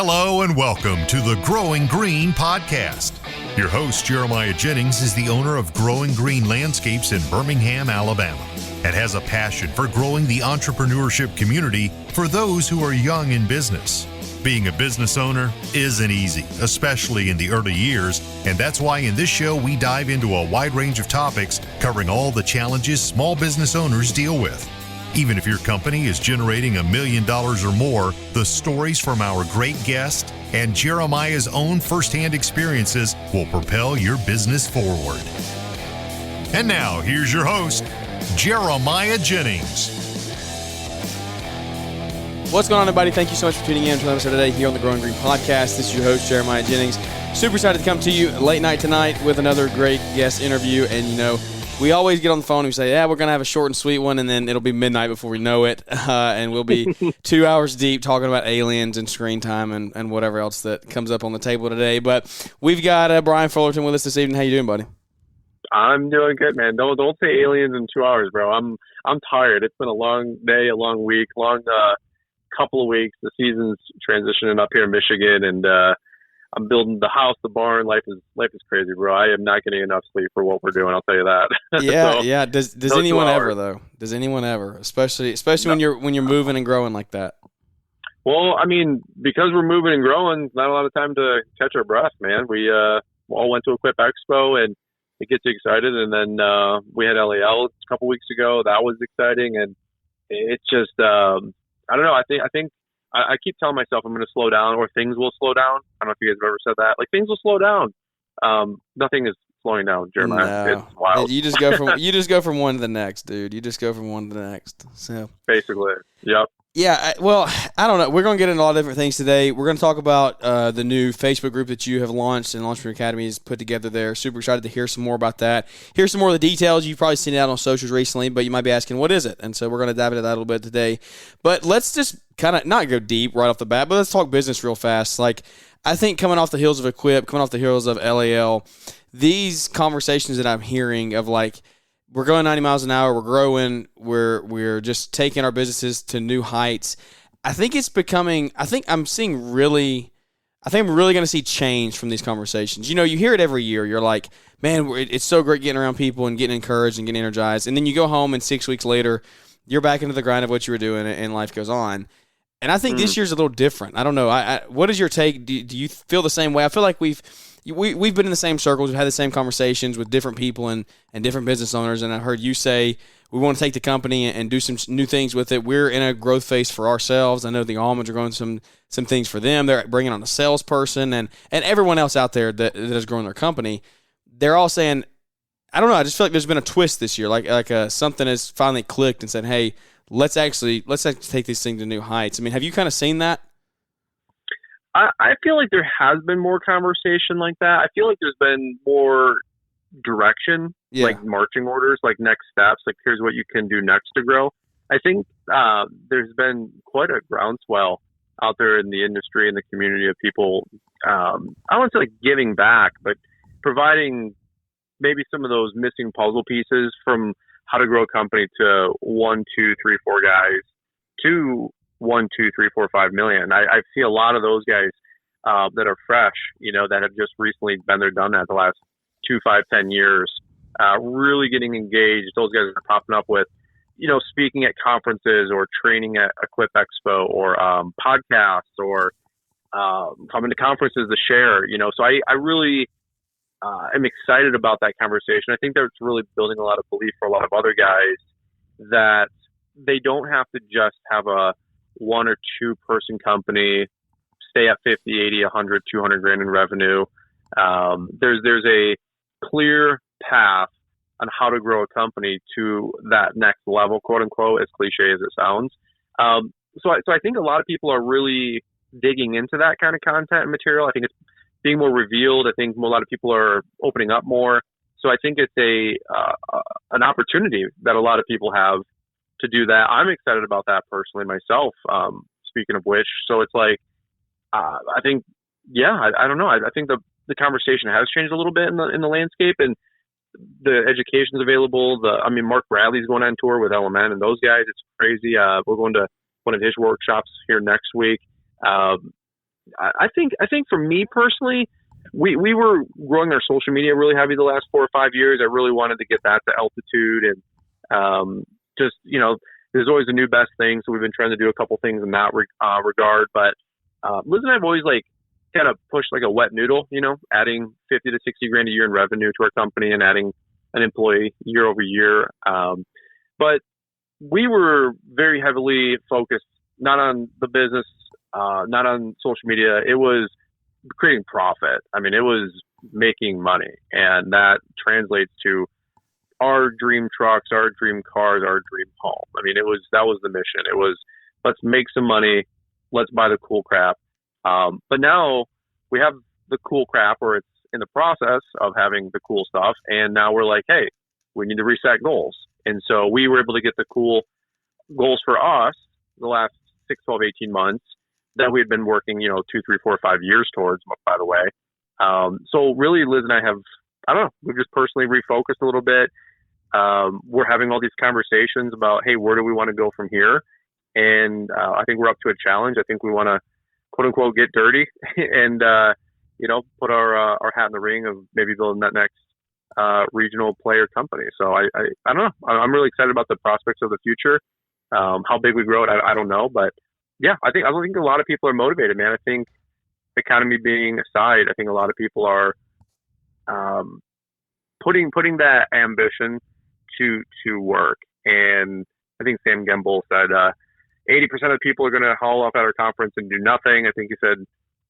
Hello and welcome to the Growing Green podcast. Your host, Jeremiah Jennings, is the owner of Growing Green Landscapes in Birmingham, Alabama, and has a passion for growing the entrepreneurship community for those who are young in business. Being a business owner isn't easy, especially in the early years, and that's why in this show we dive into a wide range of topics covering all the challenges small business owners deal with. Even if your company is generating $1 million or more, the stories from our great guest and Jeremiah's own firsthand experiences will propel your business forward. And now, here's your host, Jeremiah Jennings. What's going on, everybody? Thank you so much for tuning in to another episode today here on the Growing Green podcast. This is your host, Jeremiah Jennings. Super excited to come to you late night tonight with another great guest interview. And, we always get on the phone and we say, we're going to have a short and sweet one, and then it'll be midnight before we know it. And we'll be 2 hours deep talking about aliens and screen time and whatever else that comes up on the table today. But we've got Brian Fullerton with us this evening. How you doing, buddy? I'm doing good, man. Don't say aliens in 2 hours, bro. I'm tired. It's been a long day, a long week, couple of weeks. The season's transitioning up here in Michigan, and I'm building the house, the barn. Life is crazy, bro. I am not getting enough sleep for what we're doing. I'll tell you that. Yeah. Does anyone ever though? Does anyone ever? Especially no. when you're moving and growing like that. Well, I mean, because we're moving and growing, not a lot of time to catch our breath, man. We all went to Equip Expo, and it gets you excited. And then we had LAL a couple weeks ago. That was exciting, and it's just I don't know. I think. I keep telling myself I'm going to slow down, or things will slow down. I don't know if you guys have ever said that. Like, things will slow down. Nothing is slowing down, Jeremiah. No. It's wild. You just go from one to the next, dude. You just go from one to the next. So basically, yep. Yeah, I don't know. We're going to get into a lot of different things today. We're going to talk about the new Facebook group that you have launched and Entrepreneur Academy has put together there. Super excited to hear some more about that. Here's some more of the details. You've probably seen it out on socials recently, but you might be asking, what is it? And so we're going to dive into that a little bit today. But let's just kind of not go deep right off the bat, but let's talk business real fast. Like, I think coming off the heels of Equip, coming off the heels of LAL, these conversations that I'm hearing of like, we're going 90 miles an hour. We're growing. We're just taking our businesses to new heights. I think it's becoming. I think I'm really going to see change from these conversations. You hear it every year. You're like, man, it's so great getting around people and getting encouraged and getting energized. And then you go home, and 6 weeks later, you're back into the grind of what you were doing, and life goes on. And I think this year's a little different. I don't know. What is your take? Do you feel the same way? I feel like we've been in the same circles. We've had the same conversations with different people and different business owners. And I heard you say we want to take the company and do some new things with it. We're in a growth phase for ourselves. I know the Almonds are growing some things for them. They're bringing on a salesperson and everyone else out there that is growing their company. They're all saying, I don't know. I just feel like there's been a twist this year. Like something has finally clicked and said, hey, let's actually take these things to new heights. I mean, have you kind of seen that? I feel like there has been more conversation like that. I feel like there's been more direction, like marching orders, like next steps, like here's what you can do next to grow. I think there's been quite a groundswell out there in the industry and the community of people, I don't want to say like giving back, but providing maybe some of those missing puzzle pieces from how to grow a company to 1, 2, 3, 4 guys to 1, 2, 3, 4, 5 million. I see a lot of those guys that are fresh, that have just recently been there, done that the last 2, 5, 10 years, really getting engaged. Those guys are popping up with, speaking at conferences or training at Equip Expo or podcasts or coming to conferences to share. So I really am excited about that conversation. I think that it's really building a lot of belief for a lot of other guys that they don't have to just have a 1 or 2 person company, stay at 50, 80, 100, 200 grand in revenue. There's a clear path on how to grow a company to that next level, quote unquote, as cliche as it sounds. So I think a lot of people are really digging into that kind of content and material. I think it's being more revealed. I think a lot of people are opening up more. So I think it's an opportunity that a lot of people have to do that. I'm excited about that personally myself, speaking of which. So it's like, I think, I don't know. I think the conversation has changed a little bit in the landscape, and the education's available. Mark Bradley's going on tour with LMN and those guys. It's crazy. We're going to one of his workshops here next week. I think for me personally, we were growing our social media really heavy the last 4 or 5 years. I really wanted to get that to altitude, and just, there's always a new best thing. So we've been trying to do a couple things in that regard. But Liz and I have always kind of pushed like a wet noodle, adding 50 to 60 grand a year in revenue to our company and adding an employee year over year. But we were very heavily focused not on the business, not on social media. It was creating profit. I mean, it was making money, and that translates to our dream trucks, our dream cars, our dream home. I mean, that was the mission. It was, let's make some money, let's buy the cool crap. But now we have the cool crap, or it's in the process of having the cool stuff, and now we're like, hey, we need to reset goals. And so we were able to get the cool goals for us the last 6, 12, 18 months that we had been working, 2, 3, 4, 5 years towards, by the way. So really, Liz and I have, I don't know, we've just personally refocused a little bit. We're having all these conversations about, hey, where do we want to go from here? And I think we're up to a challenge. I think we want to, quote unquote, get dirty and, put our hat in the ring of maybe building that next regional player company. So I don't know. I'm really excited about the prospects of the future. How big we grow it, I don't know. But yeah, I think a lot of people are motivated, man. I think economy being aside, I think a lot of people are putting that ambition to work. And I think Sam Gamble said 80% of people are going to haul up at our conference and do nothing. I think he said,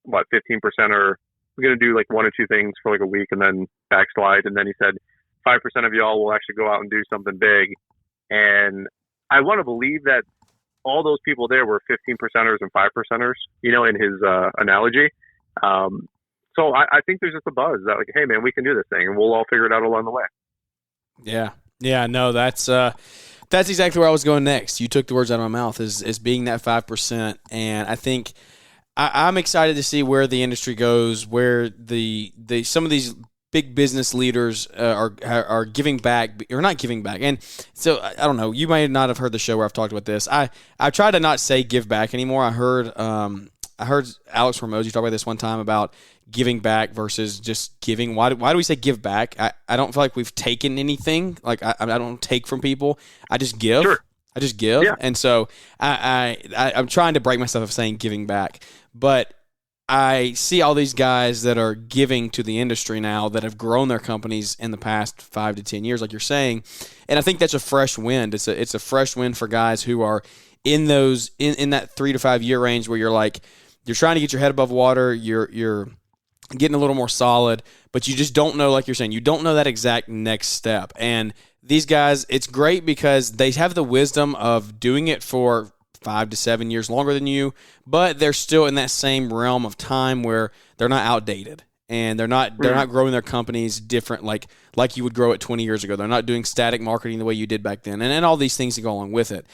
15% are going to do like 1 or 2 things for like a week and then backslide. And then he said 5% of y'all will actually go out and do something big. And I want to believe that all those people there were 15%ers and 5%ers, in his analogy. So I think there's just a buzz that, like, hey, man, we can do this thing, and we'll all figure it out along the way. Yeah, no, that's exactly where I was going next. You took the words out of my mouth, is being that 5%. And I think I'm excited to see where the industry goes, where the some of these big business leaders are giving back or not giving back. And so I don't know, you might not have heard the show where I've talked about this. I try to not say give back anymore. I heard Alex Hormozy talk about this one time about giving back versus just giving. Why do we say give back? I don't feel like we've taken anything. Like I don't take from people. I just give. Sure. I just give. Yeah. And so I'm trying to break myself of saying giving back. But I see all these guys that are giving to the industry now that have grown their companies in the past 5 to 10 years, like you're saying. And I think that's a fresh wind. It's a fresh wind for guys who are in those in that 3 to 5 year range where you're like, you're trying to get your head above water, you're getting a little more solid, but you just don't know, like you're saying, you don't know that exact next step. And these guys, it's great because they have the wisdom of doing it for 5 to 7 years longer than you, but they're still in that same realm of time where they're not outdated and they're not growing their companies different like you would grow it 20 years ago. They're not doing static marketing the way you did back then, and all these things that go along with it.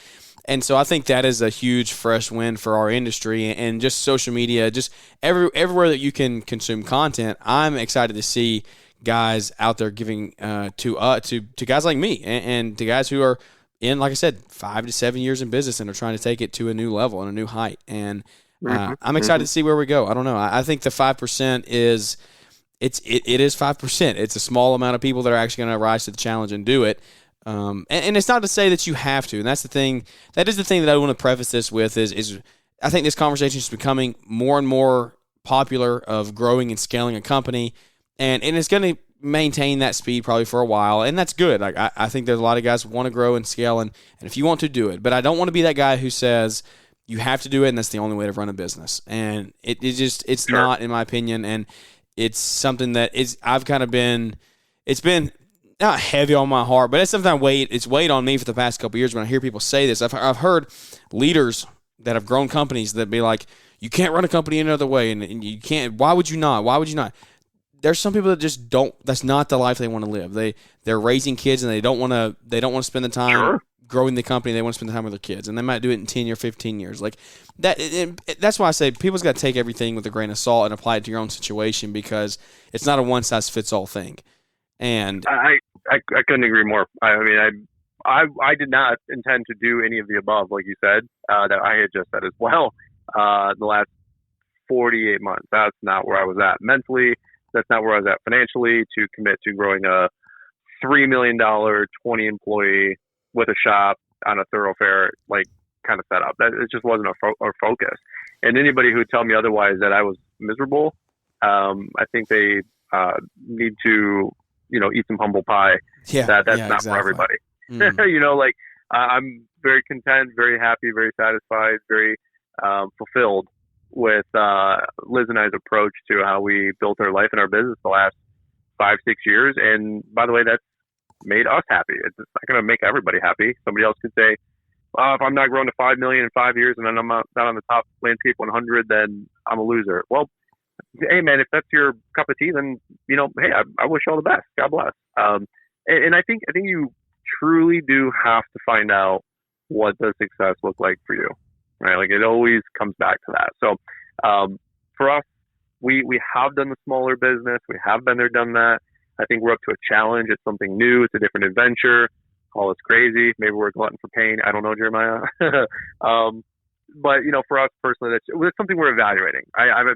And so I think that is a huge fresh win for our industry and just social media, just everywhere that you can consume content. I'm excited to see guys out there giving to guys like me and to guys who are in, like I said, 5 to 7 years in business and are trying to take it to a new level and a new height. And I'm excited to see where we go. I don't know. I think the 5% is it is 5%. It's a small amount of people that are actually going to rise to the challenge and do it. And it's not to say that you have to. And that's the thing. That is the thing that I want to preface this with is I think this conversation is becoming more and more popular of growing and scaling a company. And it's going to maintain that speed probably for a while, and that's good. Like I think there's a lot of guys who want to grow and scale, and if you want to do it, but I don't want to be that guy who says you have to do it and that's the only way to run a business. And it's Sure. not, in my opinion, and it's something that it's been not heavy on my heart, but it's something it's weighed on me for the past couple of years when I hear people say this. I've heard leaders that have grown companies that be like, you can't run a company any other way, and you can't. Why would you not? There's some people that just don't. That's not the life they want to live. They're raising kids and they don't want to spend the time Sure. growing the company. They want to spend the time with their kids, and they might do it in 10 or 15 years. Like that. That's why I say people's got to take everything with a grain of salt and apply it to your own situation because it's not a one size fits all thing. And I couldn't agree more. I mean, I did not intend to do any of the above, like you said, that I had just said as well. The last 48 months. That's not where I was at mentally. That's not where I was at financially to commit to growing a $3 million, 20 employee with a shop on a thoroughfare, like, kind of setup. That it just wasn't a focus. And anybody who would tell me otherwise that I was miserable, I think they need to, eat some humble pie. Yeah, that's not exactly. for everybody. Mm. I'm very content, very happy, very satisfied, very fulfilled with Liz and I's approach to how we built our life and our business the last 5-6 years. And by the way, that's made us happy. It's not going to make everybody happy. Somebody else could say, if I'm not growing to 5 million in 5 years and then I'm not on the top landscape 100, then I'm a loser. Well, hey man, if that's your cup of tea, then hey, I wish you all the best. God bless. And I think you truly do have to find out what does success look like for you, right? Like, it always comes back to that. So for us, we have done the smaller business. We have been there, done that. I think we're up to a challenge. It's something new. It's a different adventure. Call us crazy. Maybe we're a glutton for pain. I don't know, Jeremiah. But for us personally, it's something we're evaluating. I'm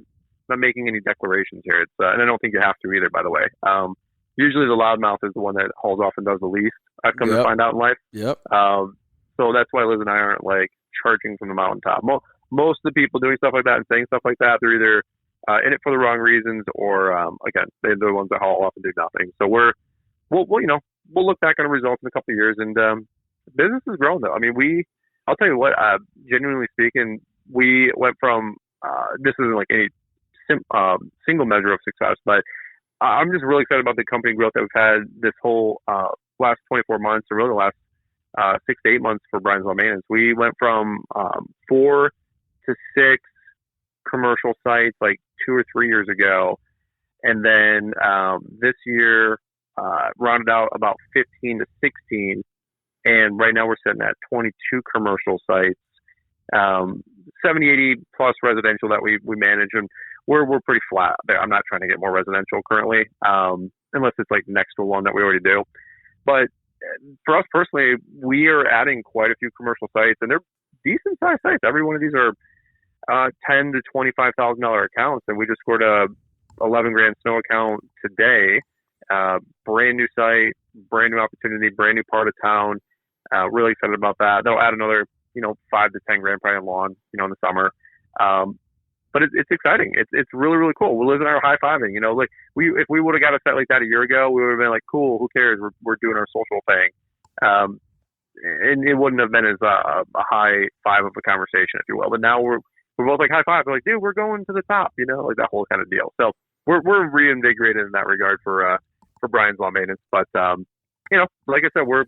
not making any declarations here. It's and I don't think you have to either, by the way. Usually the loudmouth is the one that hauls off and does the least. I've come to find out in life. Yep. So that's why Liz and I aren't like charging from the mountaintop. Most of the people doing stuff like that and saying stuff like that, they're either in it for the wrong reasons, or again, they're the ones that haul off and do nothing. So we'll look back on the results in a couple of years, and business has grown though. I mean, I'll tell you what, genuinely speaking, we went from this isn't like any single measure of success, but I'm just really excited about the company growth that we've had this whole last 24 months, or really the last 6 to 8 months for Brian's Lawn Maintenance. We went from 4 to 6 commercial sites like 2 or 3 years ago, and then this year rounded out about 15 to 16, and right now we're sitting at 22 commercial sites, 70, 80 plus residential that we manage, and we're pretty flat there. I'm not trying to get more residential currently, unless it's like next to one that we already do. But for us personally, we are adding quite a few commercial sites, and they're decent sized sites. Every one of these are $10,000 to $25,000 accounts, and we just scored a $11,000 snow account today. Brand new site, brand new opportunity, brand new part of town. Really excited about that. They'll add another, $5,000 to $10,000 probably in lawn, in the summer. But it's exciting. It's really, really cool. We're living our high fiving, like if we would have got a set like that a year ago, we would have been like, cool, who cares? We're doing our social thing. And it wouldn't have been as a high five of a conversation, if you will. But now we're both like high five. We're like, dude, we're going to the top, like that whole kind of deal. So we're reinvigorated in that regard for Brian's Lawn Maintenance. But, like I said, we're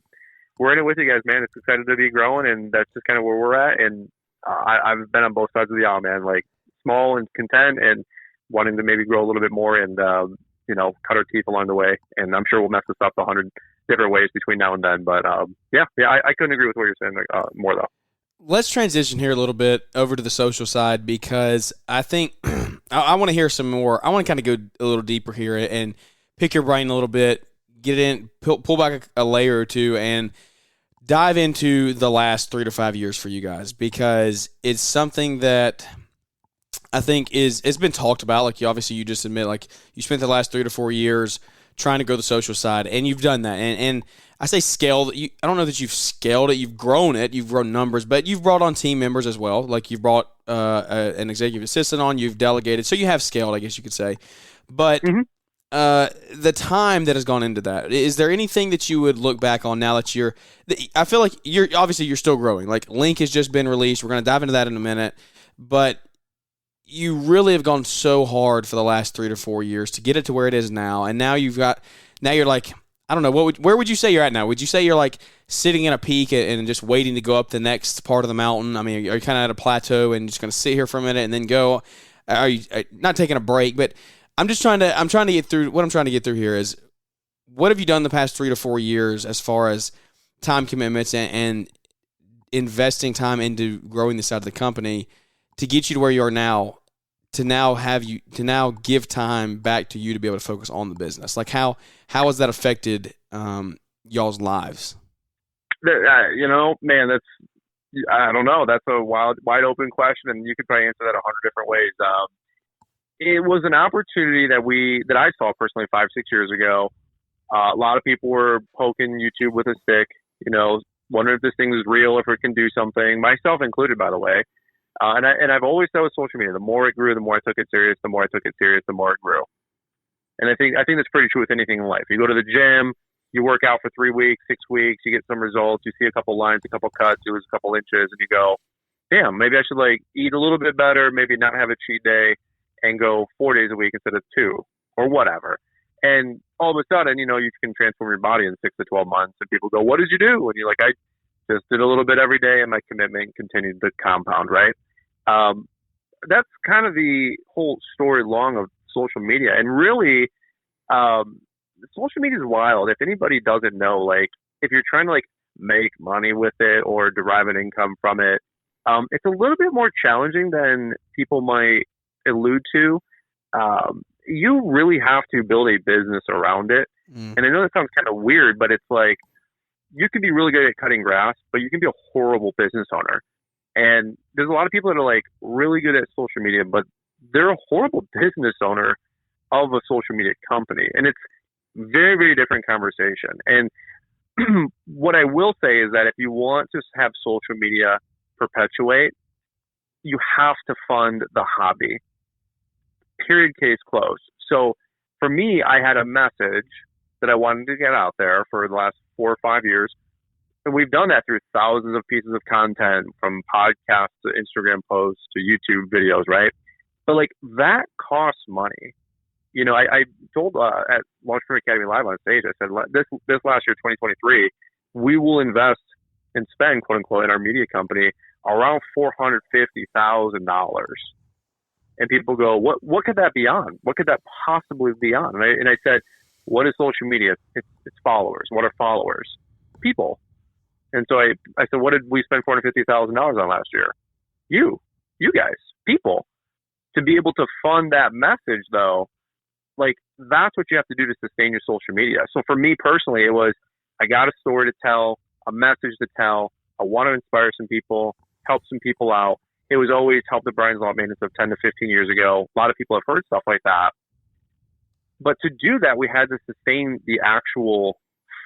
in it with you guys, man. It's excited to be growing, and that's just kind of where we're at. And I've been on both sides of the aisle, man, like small and content and wanting to maybe grow a little bit more and, cut our teeth along the way. And I'm sure we'll mess this up 100 different ways between now and then. But, I couldn't agree with what you're saying more, though. Let's transition here a little bit over to the social side, because I think I want to hear some more. I want to kind of go a little deeper here and pick your brain a little bit, get in, pull back a layer or two, and dive into the last 3 to 5 years for you guys, because it's something that I think it's been talked about. Like, you just admit, like, you spent the last 3 to 4 years trying to go the social side, and you've done that. And I say scaled. I don't know that you've scaled it. You've grown it. You've grown numbers, but you've brought on team members as well. Like, you've brought an executive assistant on. You've delegated, so you have scaled, I guess you could say. But the time that has gone into that, is there anything that you would look back on now that I feel like you're still growing. Like, Link has just been released. We're going to dive into that in a minute, but you really have gone so hard for the last 3 to 4 years to get it to where it is now. And now you're like, I don't know, where would you say you're at now? Would you say you're like sitting in a peak and just waiting to go up the next part of the mountain? I mean, are you kind of at a plateau and just going to sit here for a minute and then go? Are you not taking a break? But I'm trying to get through. What I'm trying to get through here is, what have you done the past 3 to 4 years as far as time commitments and investing time into growing this side of the company to get you to where you are now, to now give time back to you to be able to focus on the business? Like, how has that affected y'all's lives? Man, I don't know. That's a wide open question, and you could probably answer that 100 different ways. it was an opportunity that I saw personally 5-6 years ago. A lot of people were poking YouTube with a stick, wondering if this thing is real, if it can do something, myself included, by the way. And I've always said with social media, the more it grew, the more I took it serious, the more I took it serious, the more it grew. And I think that's pretty true with anything in life. You go to the gym, you work out for 3 weeks, 6 weeks, you get some results, you see a couple lines, a couple cuts, you lose a couple inches, and you go, damn, maybe I should eat a little bit better, maybe not have a cheat day, and go 4 days a week instead of 2, or whatever. And all of a sudden, you can transform your body in 6 to 12 months, and people go, what did you do? And you're like, I just did a little bit every day, and my commitment continued to compound, right? That's kind of the whole story long of social media. And really, social media is wild. If anybody doesn't know, if you're trying to make money with it or derive an income from it, it's a little bit more challenging than people might allude to. You really have to build a business around it. And I know that sounds kind of weird, but it's you can be really good at cutting grass, but you can be a horrible business owner. And there's a lot of people that are really good at social media, but they're a horrible business owner of a social media company. And it's very, very different conversation. And what I will say is that if you want to have social media perpetuate, you have to fund the hobby. Period, case closed. So for me, I had a message that I wanted to get out there for the last 4 or 5 years. And we've done that through thousands of pieces of content, from podcasts to Instagram posts to YouTube videos, right? But that costs money. I told at Launchpreneur Academy Live on stage, I said, this last year, 2023, we will invest and spend, quote unquote, in our media company around $450,000. And people go, what could that be on? What could that possibly be on? And I said, what is social media? It's followers. What are followers? People. And so I said, what did we spend $450,000 on last year? You guys, people. To be able to fund that message, though, that's what you have to do to sustain your social media. So for me personally, it was, I got a story to tell, a message to tell. I want to inspire some people, help some people out. It was always help the Brian's Law Maintenance of 10 to 15 years ago. A lot of people have heard stuff like that. But to do that, we had to sustain the actual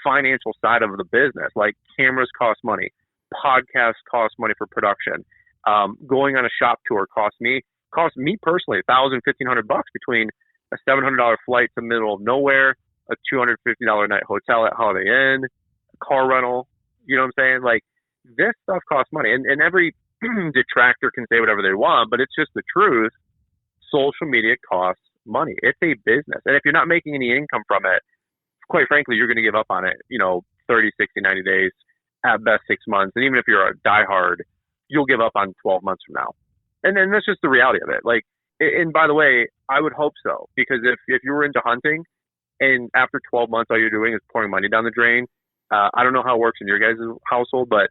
financial side of the business. Cameras cost money, podcasts cost money for production. Going on a shop tour cost me personally $1,000, $1,500 between a $700 flight to the middle of nowhere, a $250 a night hotel at Holiday Inn, a car rental. You know what I'm saying? This stuff costs money, and every detractor can say whatever they want, but it's just the truth. Social media costs money. It's a business, and if you're not making any income from it, quite frankly, you're going to give up on it, 30, 60, 90 days, at best 6 months. And even if you're a diehard, you'll give up on 12 months from now. And then that's just the reality of it. And by the way, I would hope so, because if you were into hunting and after 12 months, all you're doing is pouring money down the drain, I don't know how it works in your guys' household, but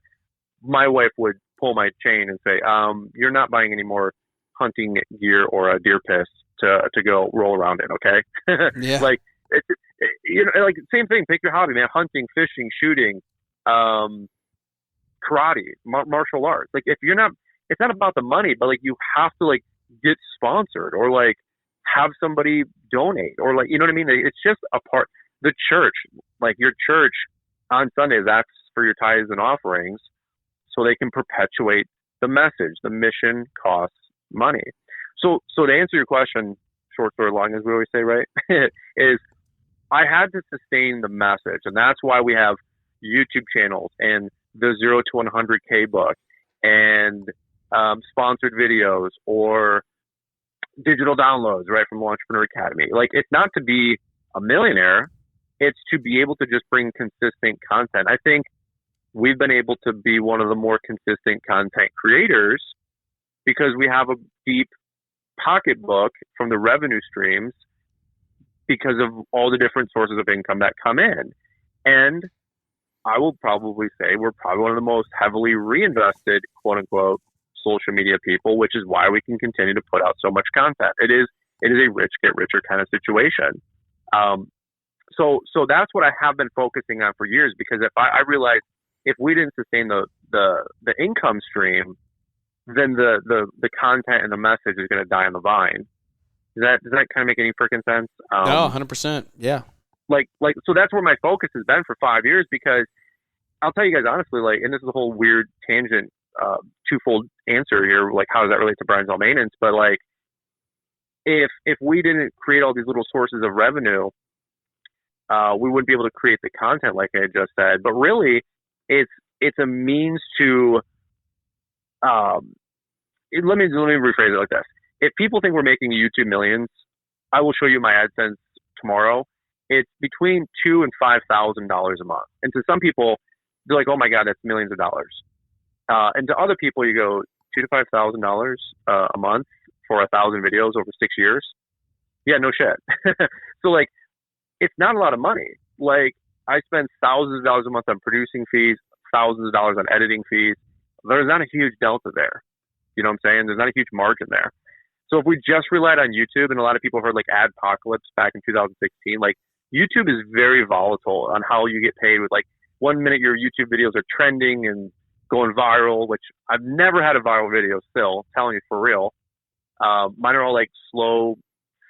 my wife would pull my chain and say, you're not buying any more hunting gear or a deer piss to go roll around in. Okay. Yeah. Same thing, pick your hobby, man. Hunting, fishing, shooting, karate, martial arts. If you're not, it's not about the money, but you have to get sponsored or have somebody donate or you know what I mean? It's just a part. The church, your church on Sundays asks for your tithes and offerings so they can perpetuate the message. The mission costs money. So to answer your question, short story long, as we always say, right, is I had to sustain the message. And that's why we have YouTube channels and the 0 to 100K book and sponsored videos or digital downloads, right, from Launchpreneur Academy. It's not to be a millionaire. It's to be able to just bring consistent content. I think we've been able to be one of the more consistent content creators because we have a deep pocketbook from the revenue streams because of all the different sources of income that come in. And I will probably say we're probably one of the most heavily reinvested, quote unquote, social media people, which is why we can continue to put out so much content. It is a rich get richer kind of situation. So that's what I have been focusing on for years, because if I realized if we didn't sustain the income stream, then the content and the message is going to die on the vine. Does that kind of make any freaking sense? No, 100%. Yeah. So that's where my focus has been for 5 years, because I'll tell you guys honestly, like, and this is a whole weird tangent, twofold answer here. Like, how does that relate to Brian's All Maintenance? But like, if we didn't create all these little sources of revenue, we wouldn't be able to create the content like I just said. But really, it's a means to, let me rephrase it like this. If people think we're making YouTube millions, I will show you my AdSense tomorrow. It's between $2,000 and $5,000 a month. And to some people, they're like, oh my God, that's millions of dollars. And to other people, you go $2,000 to $5,000 a month for 1,000 videos over 6 years. Yeah, no shit. So like, it's not a lot of money. Like, I spend thousands of dollars a month on producing fees, thousands of dollars on editing fees. There's not a huge delta there. You know what I'm saying? There's not a huge margin there. So if we just relied on YouTube, and a lot of people heard like Adpocalypse back in 2016, like, YouTube is very volatile on how you get paid. With like, 1 minute your YouTube videos are trending and going viral, which I've never had a viral video still, I'm telling you for real. Mine are all like slow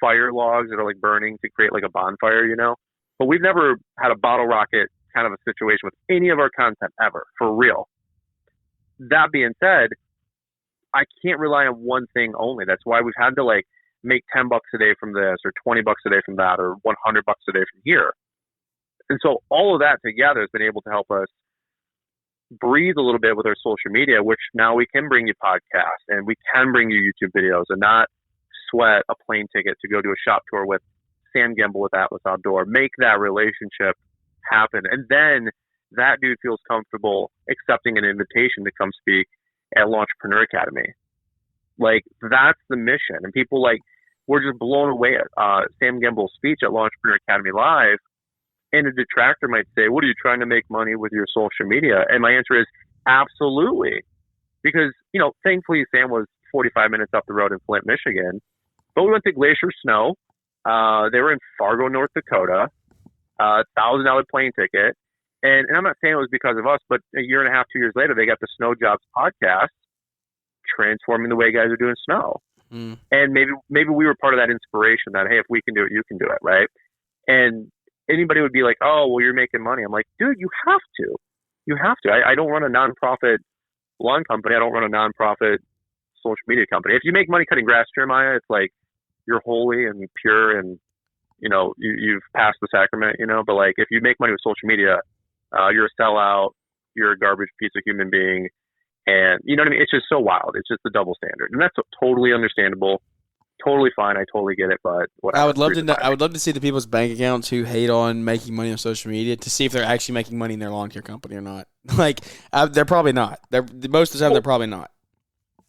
fire logs that are like burning to create like a bonfire, you know? But we've never had a bottle rocket kind of a situation with any of our content ever, for real. That being said, I can't rely on one thing only. That's why we've had to like make $10 a day from this, or $20 a day from that, or $100 a day from here. And so all of that together has been able to help us breathe a little bit with our social media, which now we can bring you podcasts and we can bring you YouTube videos and not sweat a plane ticket to go to a shop tour with Sam Gimbel with Atlas Outdoor. Make that relationship happen. And then that dude feels comfortable accepting an invitation to come speak at Launchpreneur Academy. Like, that's the mission. And people like, we're just blown away at Sam Gimbel's speech at Launchpreneur Academy Live. And a detractor might say, what, are you trying to make money with your social media? And my answer is absolutely. Because, you know, thankfully Sam was 45 minutes up the road in Flint, Michigan. But we went to Glacier Snow. They were in Fargo, North Dakota. $1,000 plane ticket. And I'm not saying it was because of us, but a year and a half, 2 years later, they got the Snow Jobs podcast, transforming the way guys are doing snow. Mm. And maybe we were part of that inspiration that, hey, if we can do it, you can do it, right? And anybody would be like, oh, well, you're making money. I'm like, dude, you have to. You have to. I don't run a nonprofit lawn company. I don't run a nonprofit social media company. If you make money cutting grass, Jeremiah, it's like you're holy and pure and, you know, you've passed the sacrament, you know. But like, if you make money with social media, you're a sellout, you're a garbage piece of human being. And you know what I mean? It's just so wild. It's just a double standard. And that's totally understandable. Totally fine. I totally get it. But whatever. I would love to know, I would love to see the people's bank accounts who hate on making money on social media, to see if they're actually making money in their lawn care company or not. Like, they're probably not. Most of the time, they're probably not.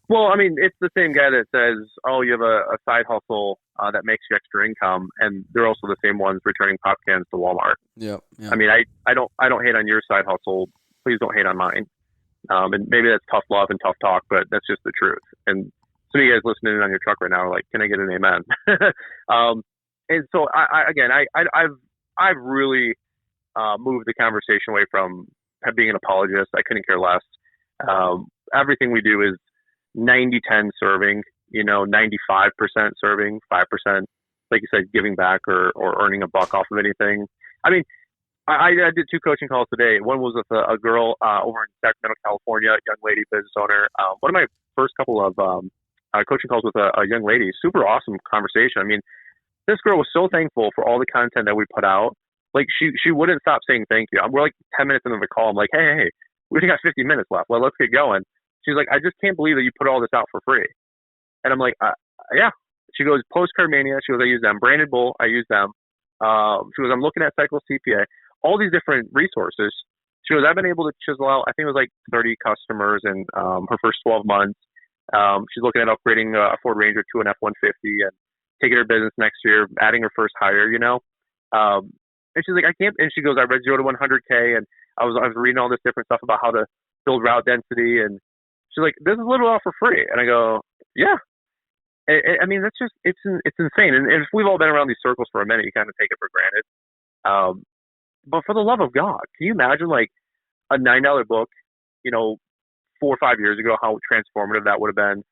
Well, I mean, it's the same guy that says, oh, you have a side hustle that makes you extra income, and they're also the same ones returning pop cans to Walmart. Yep. I mean, I don't hate on your side hustle. Please don't hate on mine. And maybe that's tough love and tough talk, but that's just the truth. And some of you guys listening in on your truck right now are like, can I get an amen? And so I've really moved the conversation away from being an apologist. I couldn't care less. Everything we do is 90-10 serving, you know, 95% serving, 5%, like you said, giving back or earning a buck off of anything. I mean, I did 2 coaching calls today. One was with a girl over in Sacramento, California, a young lady business owner. One of my first couple of coaching calls with a young lady. Super awesome conversation. I mean, this girl was so thankful for all the content that we put out. Like, she wouldn't stop saying thank you. We're like 10 minutes into the call. I'm like, hey, we only got 50 minutes left. Well, let's get going. She's like, I just can't believe that you put all this out for free. And I'm like, yeah. She goes, Postcard Mania. She goes, I use them. Branded Bull, I use them. She goes, I'm looking at Cycle CPA. All these different resources. She goes, I've been able to chisel out, I think it was like 30 customers in her first 12 months. She's looking at upgrading a Ford Ranger to an F-150 and taking her business next year, adding her first hire, you know. And she's like, I can't. And she goes, I read 0 to 100K, and I was reading all this different stuff about how to build route density. And she's like, this is a little all for free. And I go, yeah. I mean, that's just, it's insane. And if we've all been around these circles for a minute, you kind of take it for granted. But for the love of God, can you imagine like a $9 book, you know, 4 or 5 years ago, how transformative that would have been,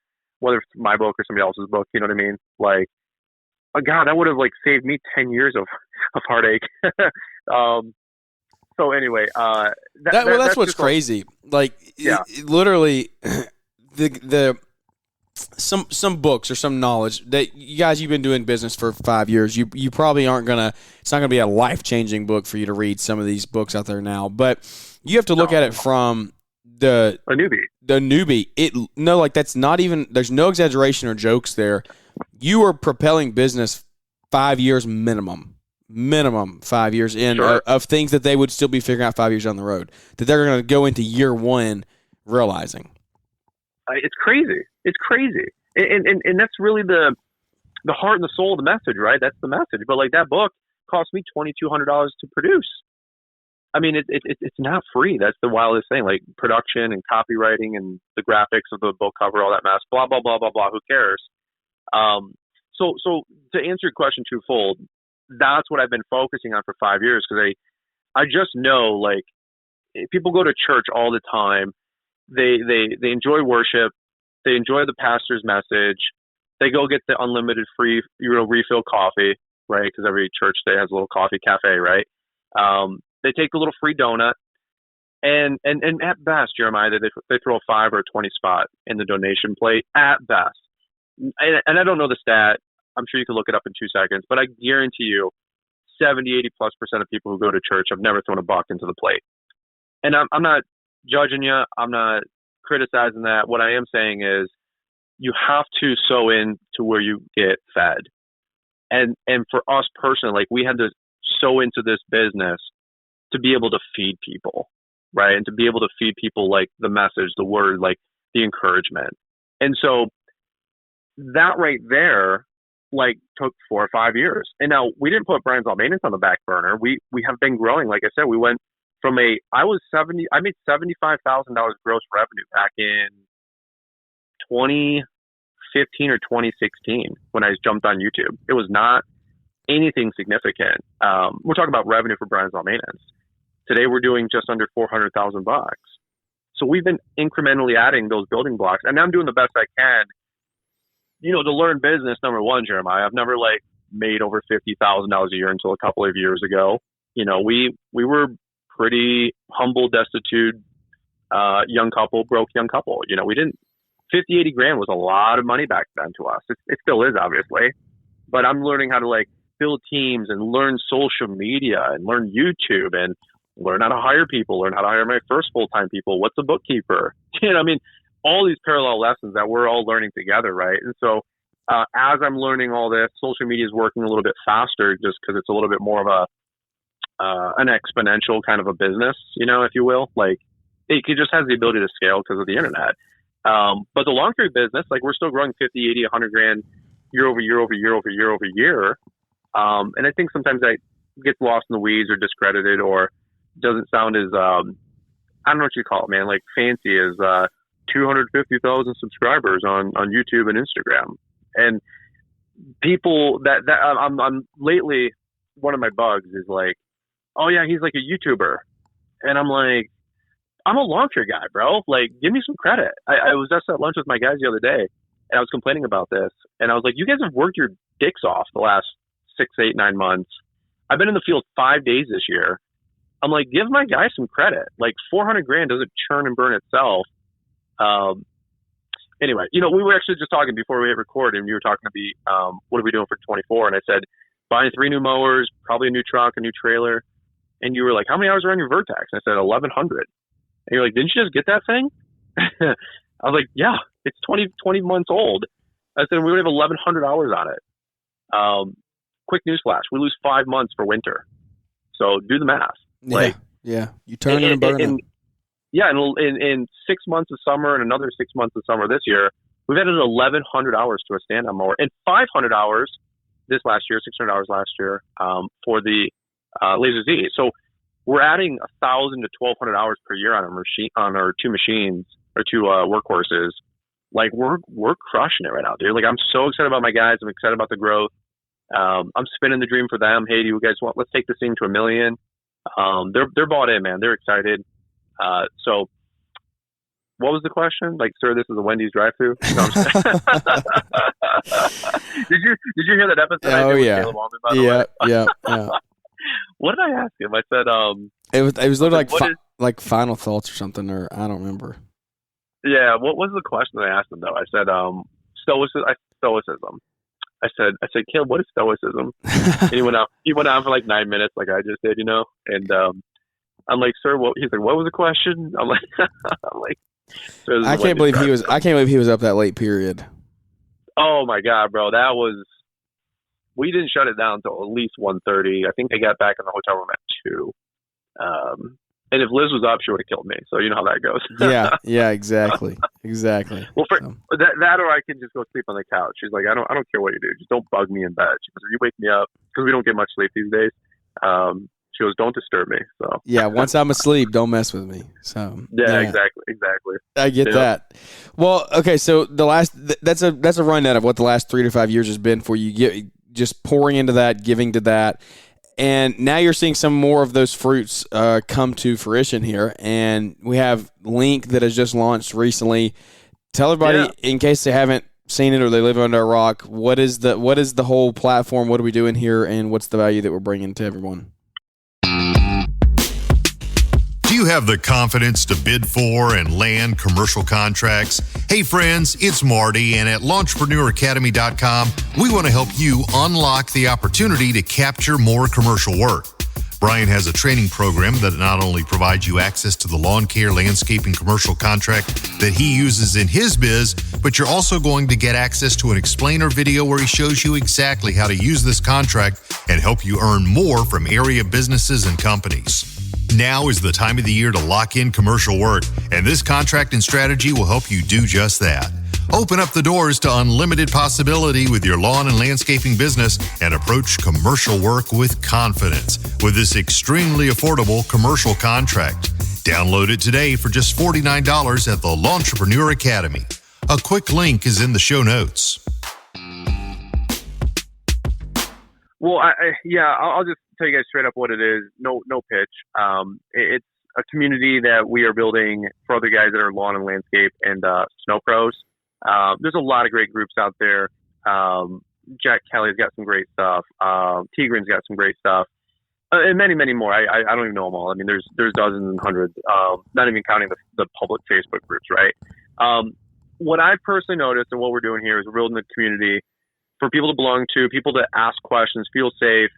whether it's my book or somebody else's book, you know what I mean? Like, God, that would have like saved me 10 years of heartache. So anyway, that's what's crazy. Like, yeah. Literally, some books or some knowledge that you guys, you've been doing business for 5 years. You probably aren't gonna. It's not gonna be a life-changing book for you to read some of these books out there now, but you have to look at it from a newbie. Like that's not even. There's no exaggeration or jokes there. You are propelling business 5 years minimum 5 years in of things that they would still be figuring out 5 years down the road that they're going to go into year one realizing. It's crazy. It's crazy. And that's really the heart and the soul of the message, right? That's the message. But like that book cost me $2,200 to produce. I mean, it's not free. That's the wildest thing. Like production and copywriting and the graphics of the book cover, all that mess, blah, blah, blah, blah, blah. Who cares? So to answer your question twofold, that's what I've been focusing on for 5 years. Cause I just know, like, people go to church all the time. They enjoy worship. They enjoy the pastor's message. They go get the unlimited free, refill coffee, right? Cause every church there has a little coffee cafe, right? They take a little free donut, and at best, Jeremiah, they throw a 5 or a 20 spot in the donation plate at best. And I don't know the stat. I'm sure you can look it up in 2 seconds, but I guarantee you 70-80+% of people who go to church have never thrown a buck into the plate. And I'm not judging you. I'm not criticizing that. What I am saying is you have to sow in to where you get fed. And for us personally, like, we had to sow into this business to be able to feed people, right? And to be able to feed people, like, the message, the word, like the encouragement. And so that right there, like, took 4 or 5 years. And now we didn't put Brian's Law Maintenance on the back burner. We have been growing. Like I said, we went from I made $75,000 gross revenue back in 2015 or 2016 when I jumped on YouTube. It was not anything significant. We're talking about revenue for Brian's Law Maintenance. Today we're doing just under $400,000. So we've been incrementally adding those building blocks, and I'm doing the best I can, to learn business. Number one, Jeremiah, I've never like made over $50,000 a year until a couple of years ago. We were pretty humble, destitute, broke young couple. We didn't, 50, 80 grand was a lot of money back then to us. It still is, obviously, but I'm learning how to like build teams and learn social media and learn YouTube and learn how to hire people, learn how to hire my first full-time people. What's a bookkeeper? I mean, all these parallel lessons that we're all learning together, right? And so as I'm learning all this, social media is working a little bit faster just because it's a little bit more of an exponential kind of a business, if you will. Like, it just has the ability to scale because of the internet. But the long-term business, like, we're still growing 50, 80, 100 grand year over year over year over year over year. And I think sometimes that gets lost in the weeds or discredited or doesn't sound as, I don't know what you call it, man, like fancy as 250,000 subscribers on YouTube and Instagram. And people that I'm lately, one of my bugs is like, oh yeah, he's like a YouTuber. And I'm like, I'm a launcher guy, bro. Like, give me some credit. I was just at lunch with my guys the other day, and I was complaining about this. And I was like, you guys have worked your dicks off the last 6, 8, 9 months. I've been in the field 5 days this year. I'm like, give my guys some credit. Like, 400 grand doesn't churn and burn itself. Anyway, we were actually just talking before we hit record, and you were talking to me, what are we doing for 24? And I said, buying 3 new mowers, probably a new truck, a new trailer. And you were like, how many hours are on your Vertex? And I said, 1,100. And you're like, didn't you just get that thing? I was like, yeah, it's 20 months old. I said, we would have 1,100 hours on it. Quick newsflash, we lose 5 months for winter. So do the math. Yeah. You turn it and burn it. Yeah, in 6 months of summer and another 6 months of summer this year, we've added 1,100 hours to a stand-on mower and 500 hours this last year, 600 hours last year for the Laser Z. So we're adding 1,000 to 1,200 hours per year on our 2 machines or 2 workhorses. Like, we're crushing it right now, dude. Like, I'm so excited about my guys. I'm excited about the growth. I'm spinning the dream for them. Hey, do you guys let's take this thing to 1 million. They're bought in, man. They're excited. So what was the question? Like, sir, this is a Wendy's drive-thru? No, Did you hear that episode? Oh, I did with yeah. Caleb Allman, by the way? Yeah. What did I ask him? I said, It was literally like, final thoughts or something, or I don't remember. Yeah, what was the question I asked him though? I said, stoicism. I said, Caleb, what is stoicism? And he went on for like 9 minutes, like I just did, And I'm like, sir, what? He's like, what was the question? I'm like, I can't believe he was up that late period. Oh my God, bro, we didn't shut it down until at least 1:30. I think they got back in the hotel room at 2. And if Liz was up, she would have killed me. So you know how that goes. Yeah, exactly. Well, that or I can just go sleep on the couch. She's like, I don't care what you do. Just don't bug me in bed. She goes, if you wake me up, because we don't get much sleep these days. She goes, don't disturb me. So yeah, once I'm asleep, don't mess with me. So yeah. Exactly. I get that. Well, okay, so that's a rundown of what the last 3 to 5 years has been for you. Just pouring into that, giving to that. And now you're seeing some more of those fruits come to fruition here. And we have Link that has just launched recently. Tell everybody, in case they haven't seen it or they live under a rock, what is the whole platform? What are we doing here? And what's the value that we're bringing to everyone? Do you have the confidence to bid for and land commercial contracts? Hey friends, it's Marty, and at LaunchpreneurAcademy.com, we want to help you unlock the opportunity to capture more commercial work. Brian has a training program that not only provides you access to the lawn care, landscaping, commercial contract that he uses in his biz, but you're also going to get access to an explainer video where he shows you exactly how to use this contract and help you earn more from area businesses and companies. Now is the time of the year to lock in commercial work, and this contracting strategy will help you do just that. Open up the doors to unlimited possibility with your lawn and landscaping business and approach commercial work with confidence with this extremely affordable commercial contract. Download it today for just $49 at the Launchpreneur Academy. A quick link is in the show notes. Well, I'll just tell you guys straight up what it is. No pitch. It's a community that we are building for other guys that are lawn and landscape and snow pros. There's a lot of great groups out there. Jack Kelly's got some great stuff. Tigran's got some great stuff, and many, many more. I don't even know them all. I mean, there's dozens and hundreds. Not even counting the public Facebook groups, right? What I personally noticed and what we're doing here is we're building a community for people to belong to, people to ask questions, feel safe,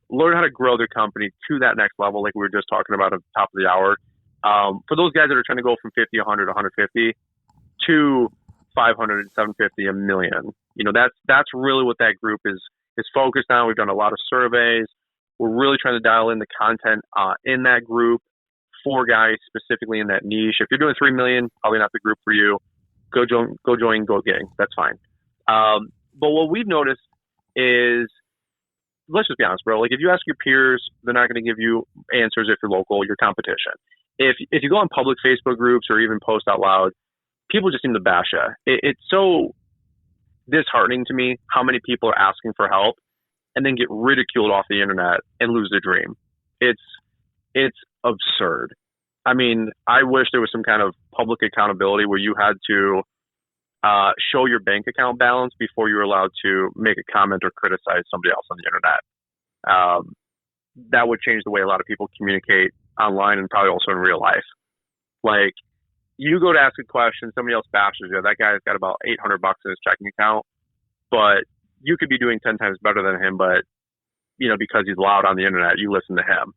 learn how to grow their company to that next level, like we were just talking about at the top of the hour. For those guys that are trying to go from 50, 100, 150 to 500, 750, a million, that's really what that group is focused on. We've done a lot of surveys. We're really trying to dial in the content in that group for guys specifically in that niche. If you're doing 3 million, probably not the group for you. Go join, go gang. That's fine. But what we've noticed is, let's just be honest, bro. Like, if you ask your peers, they're not going to give you answers if you're local, your competition. If you go on public Facebook groups or even post out loud, people just seem to bash you. It's so disheartening to me how many people are asking for help and then get ridiculed off the internet and lose their dream. It's absurd. I mean, I wish there was some kind of public accountability where you had to show your bank account balance before you were allowed to make a comment or criticize somebody else on the internet. That would change the way a lot of people communicate online and probably also in real life. Like, you go to ask a question, somebody else bashes you. That guy's got about $800 in his checking account, but you could be doing 10 times better than him. But because he's loud on the internet, you listen to him.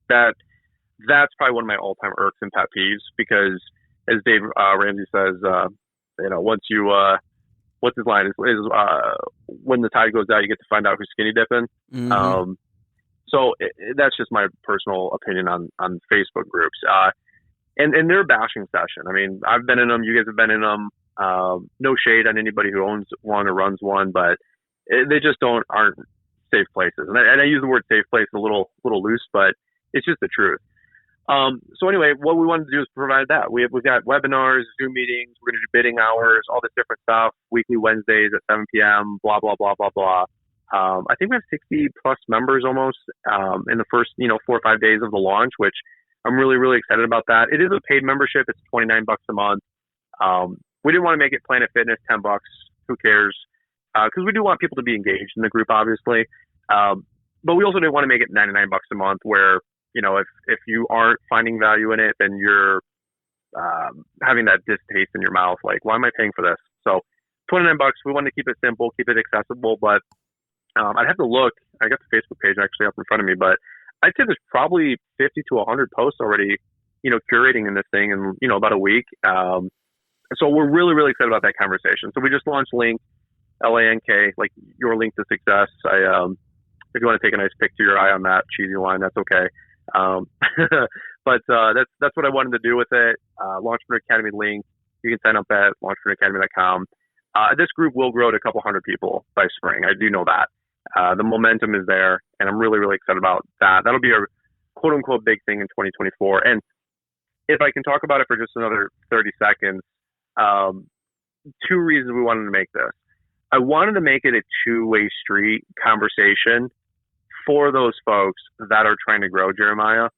That's probably one of my all-time irks and pet peeves, because as Dave Ramsey says, once you, what's his line is when the tide goes out, you get to find out who's skinny dipping. Mm-hmm. So that's just my personal opinion on Facebook groups. And they're a bashing session. I mean, I've been in them. You guys have been in them. No shade on anybody who owns one or runs one, but they just aren't safe places. And I use the word safe place a little loose, but it's just the truth. So anyway, what we wanted to do is provide that. We've got webinars, Zoom meetings. We're going to do bidding hours, all this different stuff. Weekly Wednesdays at 7 p.m. Blah blah blah blah blah. I think we have 60 plus members almost in the first 4 or 5 days of the launch, which I'm really, really excited about that. It is a paid membership. It's $29 a month. We didn't want to make it Planet Fitness $10. Who cares? because we do want people to be engaged in the group, obviously. But we also didn't want to make it $99 a month where, if you aren't finding value in it, then you're having that distaste in your mouth. Like, why am I paying for this? So $29, we wanted to keep it simple, keep it accessible, but I'd have to look. I got the Facebook page actually up in front of me, but I'd say there's probably 50 to 100 posts already, curating in this thing in, about a week. So we're really, really excited about that conversation. So we just launched Link, LANK, like your link to success. If you want to take a nice picture of your eye on that cheesy line, that's okay. But that's what I wanted to do with it. Launchpreneur Academy link. You can sign up at launchpreneuracademy.com. This group will grow to a couple hundred people by spring. I do know that. The momentum is there, and I'm really, really excited about that. That'll be a quote unquote big thing in 2024. And if I can talk about it for just another 30 seconds, two reasons we wanted to make this. I wanted to make it a two-way street conversation for those folks that are trying to grow, Jeremiah,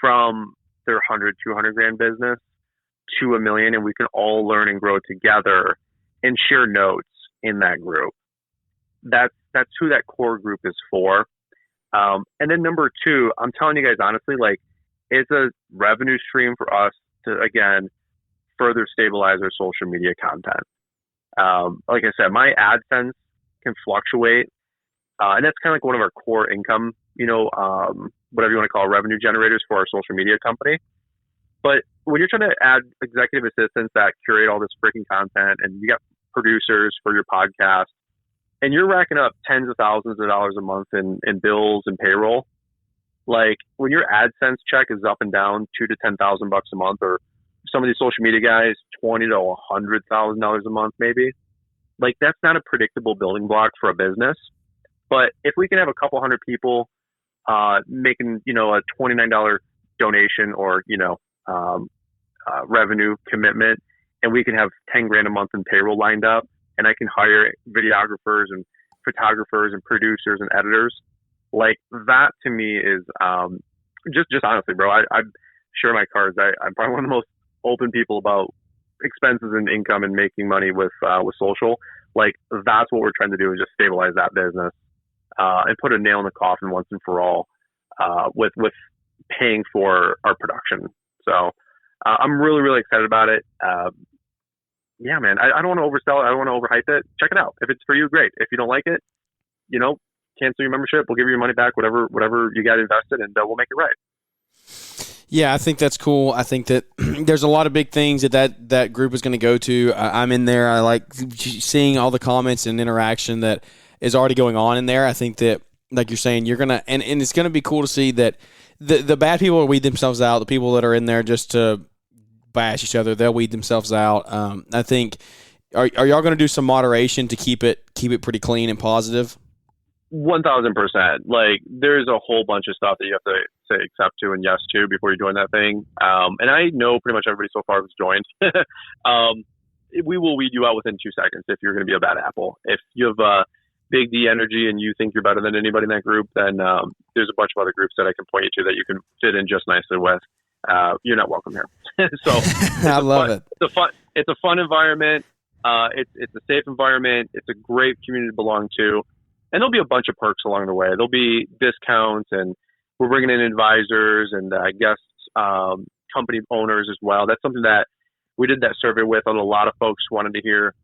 from their 100, 200 grand business to $1 million, and we can all learn and grow together and share notes in that group. That's who that core group is for. And then number two, I'm telling you guys honestly, like, it's a revenue stream for us to, again, further stabilize our social media content. Like I said, my AdSense can fluctuate, and that's kind of like one of our core income, whatever you want to call it, revenue generators for our social media company. But when you're trying to add executive assistants that curate all this freaking content, and you got producers for your podcast, and you're racking up tens of thousands of dollars a month in bills and payroll, like when your AdSense check is up and down $2,000 to $10,000 a month, or some of these social media guys, $20,000 to $100,000 a month, maybe, like that's not a predictable building block for a business. But if we can have a couple hundred people making, a $29 donation or, revenue commitment, and we can have 10 grand a month in payroll lined up, and I can hire videographers and photographers and producers and editors, like that to me is just honestly, bro, I share my cards. I'm probably one of the most open people about expenses and income and making money with social. Like that's what we're trying to do, is just stabilize that business and put a nail in the coffin once and for all with paying for our production. So I'm really, really excited about it. Yeah, man, I don't want to oversell it. I don't want to overhype it. Check it out. If it's for you, great. If you don't like it, cancel your membership. We'll give you your money back, whatever you got invested, and we'll make it right. Yeah, I think that's cool. I think that there's a lot of big things that group is going to go to. I'm in there. I like seeing all the comments and interaction that is already going on in there. I think that, like you're saying, you're going to – and it's going to be cool to see that the bad people will weed themselves out. The people that are in there just to bash each other, they'll weed themselves out. I think are y'all going to do some moderation to keep it pretty clean and positive? 1,000%. Like, there's a whole bunch of stuff that you have to say accept to and yes to before you join that thing. And I know pretty much everybody so far who's joined. We will weed you out within 2 seconds if you're going to be a bad apple. If you have big D energy and you think you're better than anybody in that group, then there's a bunch of other groups that I can point you to that you can fit in just nicely with. You're not welcome here. So I love it. It's a fun environment. It's a safe environment. It's a great community to belong to. And there'll be a bunch of perks along the way. There'll be discounts, and we're bringing in advisors and guest company owners as well. That's something that we did that survey with, and a lot of folks wanted to hear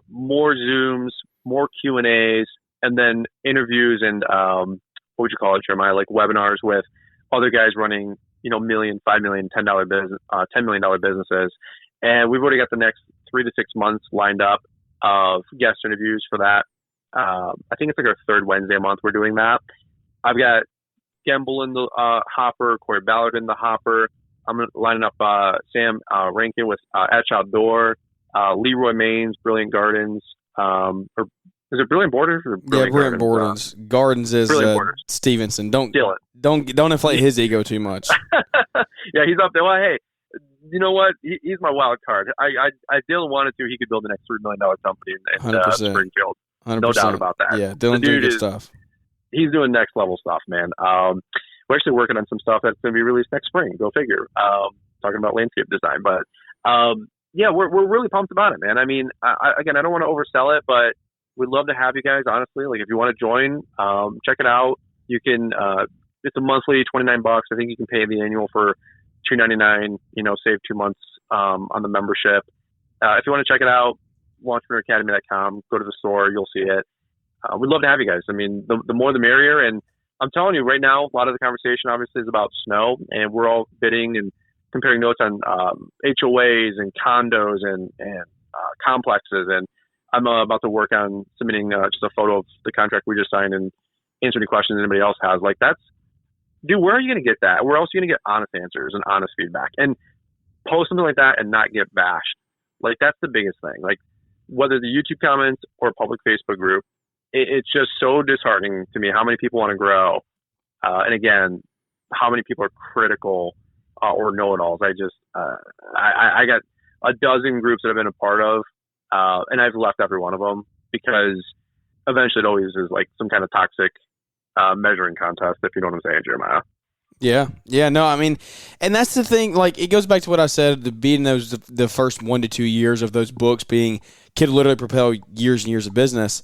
more Zooms, more Q&As, and then interviews and what would you call it, Jeremiah? Like webinars with other guys running, $1 million, $5 million, $10 business, $10 million businesses. And we've already got the next 3 to 6 months lined up of guest interviews for that. I think it's like our third Wednesday a month we're doing that. I've got Gemble in the hopper, Corey Ballard in the hopper. I'm lining up Sam Rankin with Etch Outdoor, Leroy Maines, Brilliant Gardens. Or is it Brilliant Borders? Or Brilliant Gardens. Gardens is Stevenson. Don't inflate his ego too much. Yeah, he's up there. Well, hey, you know what? He's my wild card. I Dylan wanted to. He could build the next $3 million company in Springfield. 100%. No doubt about that. Yeah, Dylan's doing good stuff. He's doing next level stuff, man. We're actually working on some stuff that's going to be released next spring. Go figure. Talking about landscape design, but yeah, we're really pumped about it, man. I mean, I don't want to oversell it, but We'd love to have you guys, honestly. Like, if you want to join, check it out. You can, it's a monthly $29. I think you can pay the annual for $2.99, save 2 months, on the membership. If you want to check it out, launchpreneuracademy.com, go to the store, you'll see it. We'd love to have you guys. I mean, the more the merrier. And I'm telling you right now, a lot of the conversation obviously is about snow, and we're all bidding and comparing notes on HOAs and condos and complexes. And I'm about to work on submitting just a photo of the contract we just signed and answer any questions anybody else has. Like, dude, where are you going to get that? Where else are you going to get honest answers and honest feedback? And post something like that and not get bashed. Like, that's the biggest thing. Like, whether the YouTube comments or public Facebook group, it's just so disheartening to me how many people want to grow. And again, how many people are critical or know-it-alls. I got a dozen groups that I've been a part of, and I've left every one of them because eventually it always is like some kind of toxic measuring contest, if you know what I'm saying, Jeremiah. Yeah, no, I mean, and that's the thing, like, it goes back to what I said, the first 1 to 2 years of those books could literally propel years and years of business.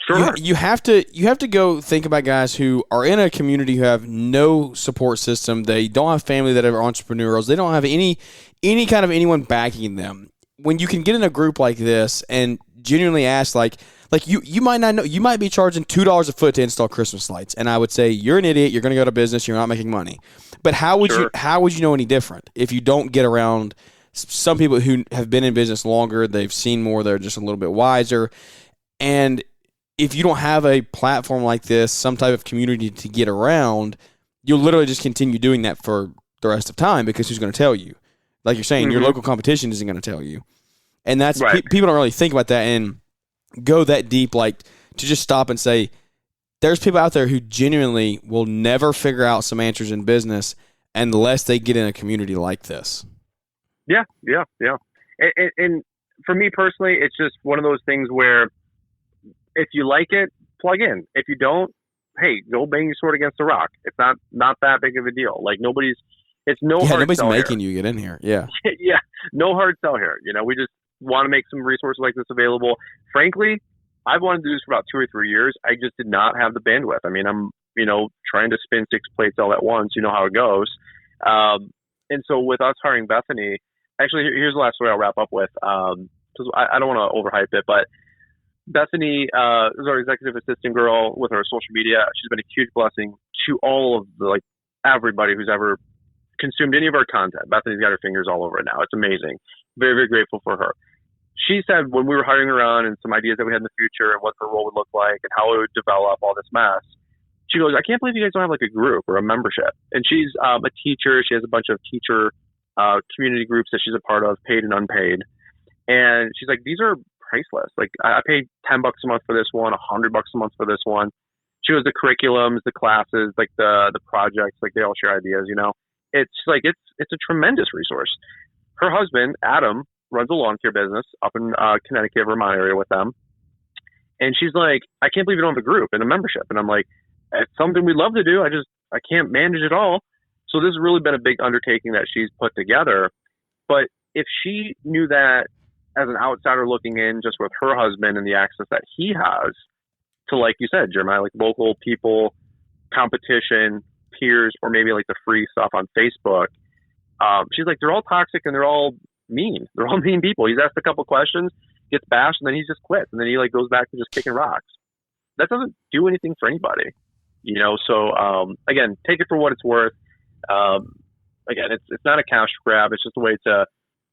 Sure. You have to go think about guys who are in a community who have no support system. They don't have family that are entrepreneurs. They don't have any kind of anyone backing them. When you can get in a group like this and genuinely ask, like you might not know, you might be charging $2 a foot to install Christmas lights, and I would say you're an idiot. You're going to go to business. You're not making money. But how would you know any different if you don't get around some people who have been in business longer? They've seen more. They're just a little bit wiser. And if you don't have a platform like this, some type of community to get around, you'll literally just continue doing that for the rest of time, because who's going to tell you? Like you're saying, your local competition isn't going to tell you. And that's right. People don't really think about that and go that deep, like to just stop and say, there's people out there who genuinely will never figure out some answers in business unless they get in a community like this. Yeah. And for me personally, it's just one of those things where if you like it, plug in. If you don't, hey, go bang your sword against the rock. It's not that big of a deal. Like, nobody's nobody's sell making here. you get in here. Yeah. Yeah. No hard sell here. We just want to make some resources like this available. Frankly, I've wanted to do this for about 2 or 3 years. I just did not have the bandwidth. I mean, I'm, trying to spin 6 plates all at once. You know how it goes. And so with us hiring Bethany, actually, here's the last story I'll wrap up with. Because I don't want to overhype it, but Bethany is our executive assistant girl with our social media. She's been a huge blessing to all of the, everybody who's ever consumed any of our content. Bethany's got her fingers all over it now. It's amazing. Very, very grateful for her. She said when we were hiring her on and some ideas that we had in the future and what her role would look like and how it would develop all this mess, she goes, I can't believe you guys don't have a group or a membership. And she's a teacher. She has a bunch of teacher community groups that she's a part of, paid and unpaid. And she's like, these are priceless. Like, I paid $10 a month for this one, $100 a month for this one. She goes, the curriculums, the classes, the projects, they all share ideas, It's it's a tremendous resource. Her husband, Adam, runs a lawn care business up in Connecticut, Vermont area with them. And she's like, I can't believe you don't have a group and a membership. And I'm like, it's something we'd love to do. I can't manage it all. So this has really been a big undertaking that she's put together. But if she knew that as an outsider looking in, just with her husband and the access that he has to, like you said, Jeremiah, local people, competition, peers, or maybe the free stuff on Facebook, she's like, they're all toxic and they're all mean. They're all mean people. He's asked a couple questions, gets bashed, and then he just quits. And then he goes back to just kicking rocks. That doesn't do anything for anybody, So again, take it for what it's worth. Again, it's not a cash grab. It's just a way to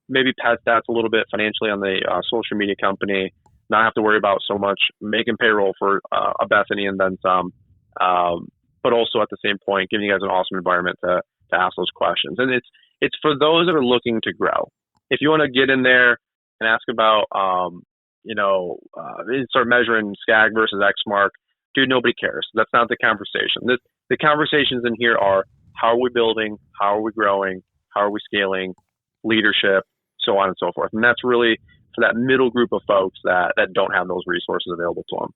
maybe pad stats a little bit financially on the social media company, not have to worry about so much making payroll for a Bethany and then some, but also at the same point, giving you guys an awesome environment to ask those questions. And it's for those that are looking to grow. If you want to get in there and ask about, start measuring SCAG versus Xmark, dude, nobody cares. That's not the conversation. The conversations in here are, how are we building? How are we growing? How are we scaling? Leadership, so on and so forth. And that's really for that middle group of folks that don't have those resources available to them.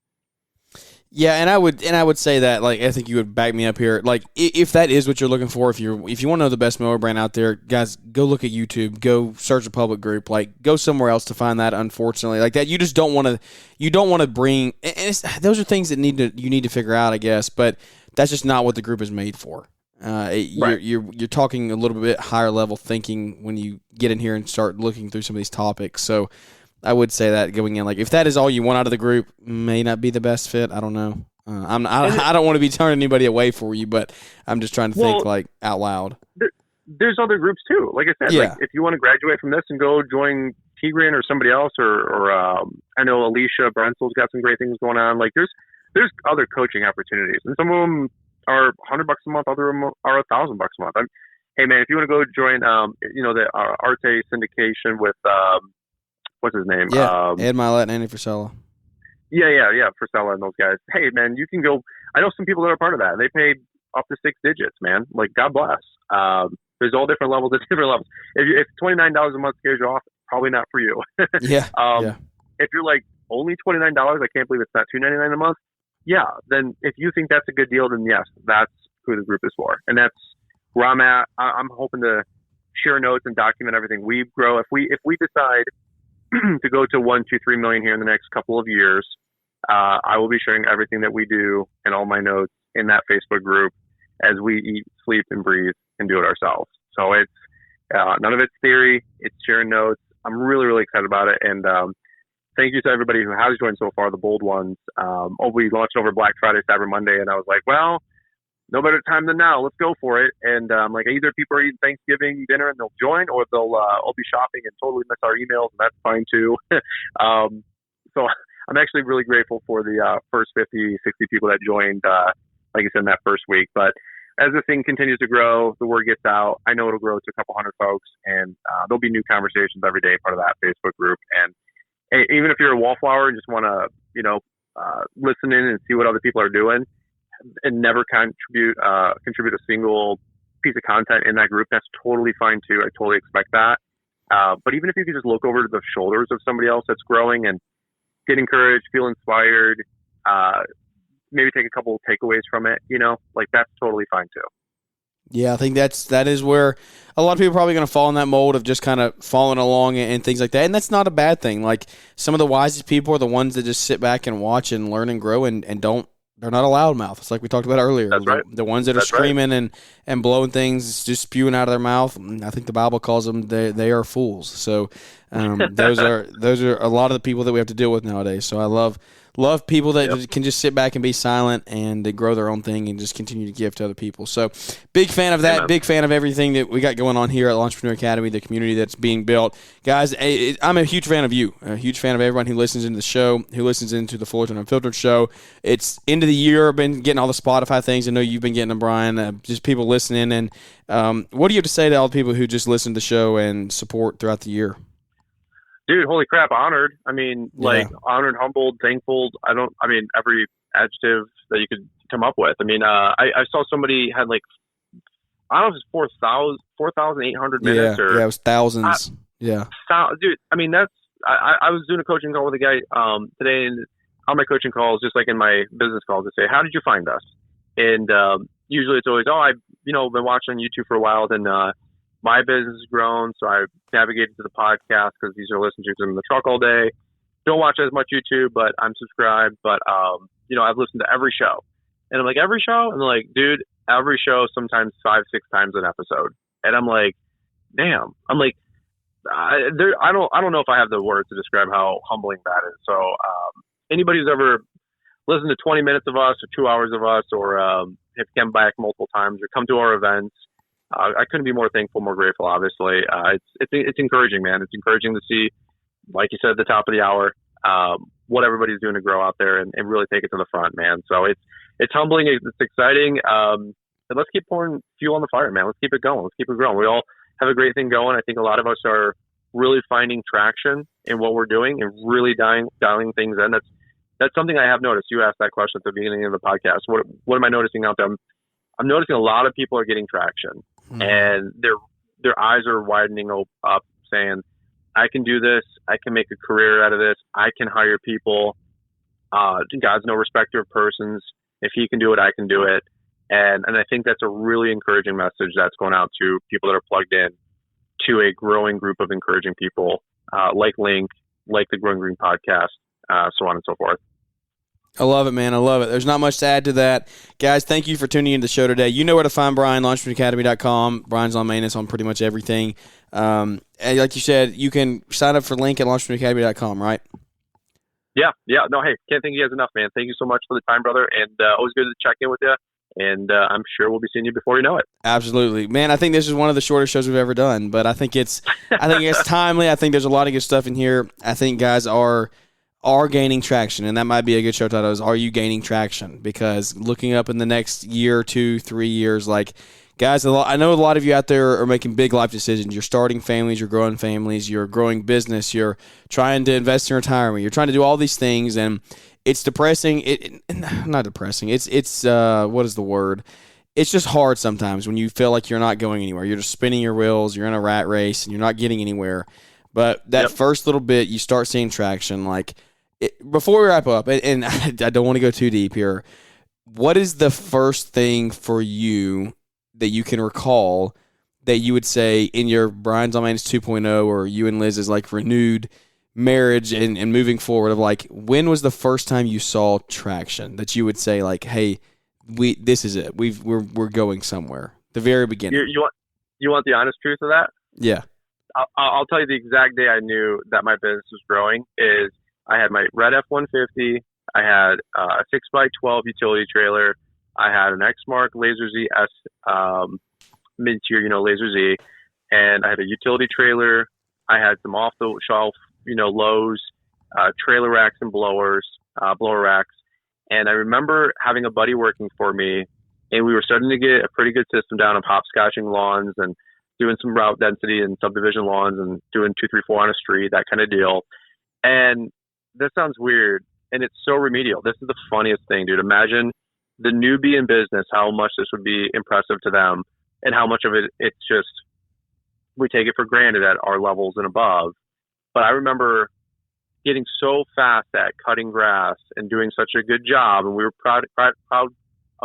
Yeah, and I would say that, like, I think you would back me up here. Like, if that is what you're looking for, if you want to know the best mower brand out there, guys, go look at YouTube, go search a public group, like, go somewhere else to find that. Unfortunately, like that, you just don't want to bring. And those are things that you need to figure out, I guess. But that's just not what the group is made for. Right. You're talking a little bit higher level thinking when you get in here and start looking through some of these topics. So I would say that going in, like, if that is all you want out of the group, may not be the best fit. I don't know. I don't want to be turning anybody away for you, but I'm just trying to think like out loud. There's other groups too. Like I said, yeah. like if you want to graduate from this and go join Tigran or somebody else, or I know Alicia Brensel's got some great things going on. Like there's other coaching opportunities, and some of them are $100 a month, other of them are $1,000 a month. Hey man, if you want to go join, the Arte syndication with what's his name? Yeah, Ed Milet and Andy Frisella. Yeah, Frisella and those guys. Hey man, you can go. I know some people that are part of that. They paid up to 6 digits, man. Like God bless. There's all different levels at different levels. If $29 a month scares you off, probably not for you. Yeah. If you're like only $29, I can't believe it's not $2.99 a month. Yeah, then if you think that's a good deal, then yes, that's who the group is for, and that's where I'm at. I'm hoping to share notes and document everything we grow. If we decide to go to 1, 2, 3 million here in the next couple of years, I will be sharing everything that we do and all my notes in that Facebook group as we eat, sleep, and breathe and do it ourselves. So it's none of it's theory. It's sharing notes. I'm really, really excited about it. And thank you to everybody who has joined so far, the bold ones. We launched over Black Friday, Cyber Monday, and I was like, well, no better time than now. Let's go for it. And like either people are eating Thanksgiving dinner and they'll join, or they'll all be shopping and totally miss our emails, and that's fine too. So I'm actually really grateful for the first 50, 60 people that joined, like I said, in that first week. But as the thing continues to grow, the word gets out. I know it'll grow to a couple hundred folks, and there'll be new conversations every day, part of that Facebook group. And even if you're a wallflower and just want to, listen in and see what other people are doing, and never contribute a single piece of content in that group, that's totally fine too. I totally expect that. But even if you could just look over to the shoulders of somebody else that's growing and get encouraged, feel inspired, maybe take a couple of takeaways from it, like that's totally fine too. Yeah, I think that is where a lot of people are probably going to fall in that mold of just kind of following along and things like that. And that's not a bad thing. Like some of the wisest people are the ones that just sit back and watch and learn and grow and they're not a loudmouth. It's like we talked about earlier. That's right. The ones that are screaming and blowing things, just spewing out of their mouth. I think the Bible calls them they are fools. So those are a lot of the people that we have to deal with nowadays. So I love people that can just sit back and be silent and they grow their own thing and just continue to give to other people. So big fan of that. Amen. Big fan of everything that we got going on here at Entrepreneur Academy, the community that's being built. Guys, I'm a huge fan of you, a huge fan of everyone who listens into the show, who listens into the Fullerton Unfiltered show. It's end of the year. I've been getting all the Spotify things. I know you've been getting them, Brian, just people listening. And what do you have to say to all the people who just listen to the show and support throughout the year? Dude, holy crap, honored. I mean, honored, humbled, thankful. Every adjective that you could come up with. I mean, I saw somebody had like, I don't know if it's 4,800 minutes or. Yeah, it was thousands. Dude, I mean, I was doing a coaching call with a guy today, and on my coaching calls, just like in my business calls, I say, how did you find us? And usually it's always, I've been watching on YouTube for a while, then my business has grown, so I navigated to the podcast because these are listening to because I'm in the truck all day. Don't watch as much YouTube, but I'm subscribed. But I've listened to every show, and I'm like, every show, and they're like, dude, every show, sometimes 5-6 times an episode, and I'm like, damn, I'm like, I don't know if I have the words to describe how humbling that is. So anybody who's ever listened to 20 minutes of us or 2 hours of us, or have come back multiple times or come to our events. I couldn't be more thankful, more grateful, obviously. It's encouraging, man. It's encouraging to see, like you said, at the top of the hour, what everybody's doing to grow out there and really take it to the front, man. So it's humbling. It's exciting. And let's keep pouring fuel on the fire, man. Let's keep it going. Let's keep it growing. We all have a great thing going. I think a lot of us are really finding traction in what we're doing and really dialing things in. That's something I have noticed. You asked that question at the beginning of the podcast. What am I noticing out there? I'm noticing a lot of people are getting traction, and their eyes are widening up, saying, I can do this. I can make a career out of this. I can hire people. God's no respecter of persons. If he can do it, I can do it. And I think that's a really encouraging message that's going out to people that are plugged in to a growing group of encouraging people, like Link, like the Growing Green podcast, so on and so forth. I love it, man. I love it. There's not much to add to that. Guys, thank you for tuning into the show today. You know where to find Brian, launchpointacademy.com. Brian's on maintenance on pretty much everything. And like you said, you can sign up for Link at launchpointacademy.com, right? Yeah. No, hey, can't thank you guys enough, man. Thank you so much for the time, brother. And always good to check in with you. And I'm sure we'll be seeing you before you know it. Absolutely, man. I think this is one of the shortest shows we've ever done, but I think it's timely. I think there's a lot of good stuff in here. I think guys are gaining traction, and that might be a good show title. Is Are you gaining traction? Because looking up in the next year, 2, 3 years, like guys, I know a lot of you out there are making big life decisions. You're starting families, you're growing families, you're growing business, you're trying to invest in retirement, you're trying to do all these things, and it's depressing. Not depressing. It's what is the word? It's just hard sometimes when you feel like you're not going anywhere. You're just spinning your wheels. You're in a rat race, and you're not getting anywhere. But that first little bit, you start seeing traction. Like before we wrap up, and I don't want to go too deep here. What is the first thing for you that you can recall that you would say in your Brian's on Maintenance 2.0 or you and Liz's like renewed marriage and moving forward of like, when was the first time you saw traction that you would say like, hey, this is it. We're going somewhere. The very beginning. You want the honest truth of that? Yeah. I'll tell you the exact day I knew that my business was growing is I had my red F-150. I had a 6x12 utility trailer. I had an Exmark Laser Z S mid-tier, Laser Z, and I had a utility trailer. I had some off-the-shelf, Lowe's trailer racks and blower racks. And I remember having a buddy working for me, and we were starting to get a pretty good system down of hopscotching lawns and doing some route density and subdivision lawns and doing 2, 3, 4 on a street, that kind of deal. And this sounds weird, and it's so remedial. This is the funniest thing, dude. Imagine the newbie in business, how much this would be impressive to them, and how much of it's just, we take it for granted at our levels and above. But I remember getting so fast at cutting grass and doing such a good job, and we were proud of